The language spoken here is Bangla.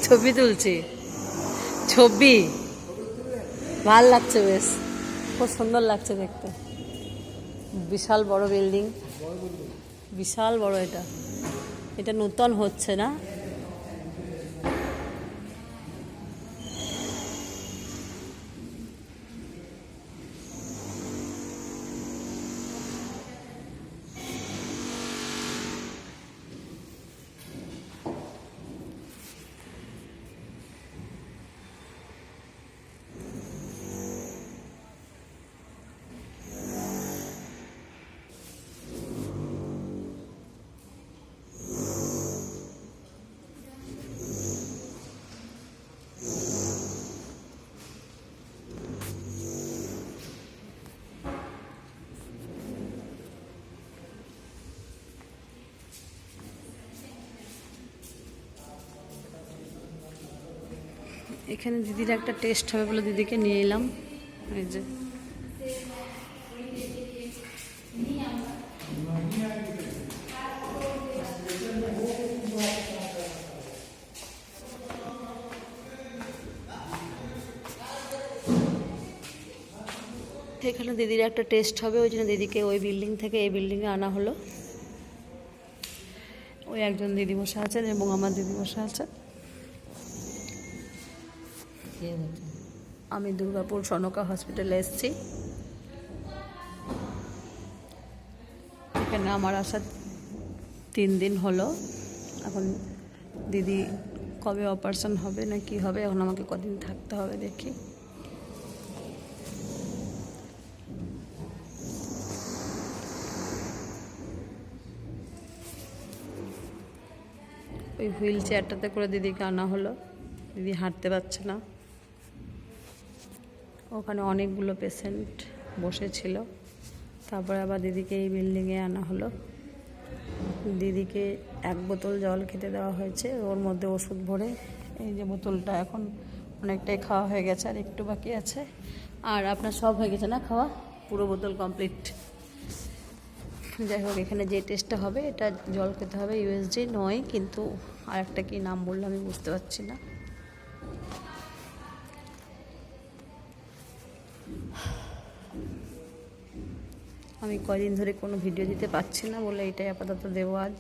ছবি তুলছি, ছবি ভাল লাগছে, বেশ খুব সুন্দর লাগছে দেখতে। বিশাল বড় বিল্ডিং, বিশাল বড়। এটা এটা নূতন হচ্ছে না? এখানে দিদির একটা টেস্ট হবে বলে দিদিকে নিয়ে এলাম। এই যে এখানে দিদির একটা টেস্ট হবে, ওই জন্য দিদিকে ওই বিল্ডিং থেকে এই বিল্ডিংয়ে আনা হলো। ওই একজন দিদি বসে আছেন এবং আমার দিদি বসে আছেন। আমি দুর্গাপুর সনকা হসপিটালে এসেছি। এখানে আমার আসা 3 দিন হলো। এখন দিদি কবে অপারেশন হবে না কি হবে, এখন আমাকে কদিন থাকতে হবে দেখি। ওই হুইল চেয়ারটাতে করে দিদিকে আনা হলো। দিদি হাঁটতে পারছে না। ওখানে অনেকগুলো পেশেন্ট বসেছিল। তারপরে আবার দিদিকে এই বিল্ডিংয়ে আনা হলো। দিদিকে 1 বোতল জল খেতে দেওয়া হয়েছে, ওর মধ্যে ওষুধ ভরে। এই যে বোতলটা এখন অনেকটাই খাওয়া হয়ে গেছে, আর একটু বাকি আছে। আর আপনার সব হয়ে গেছে না খাওয়া? পুরো বোতল কমপ্লিট। যাই হোক, এখানে যে টেস্টটা হবে, এটা জল খেতে হবে। ইউএসজি নয়, কিন্তু আর একটা কি নাম বললে আমি বুঝতে পারছি না। আমি কয়দিন ধরে কোনো ভিডিও দিতে পারছি না বলে এটাই আপাতত দেবো আজ।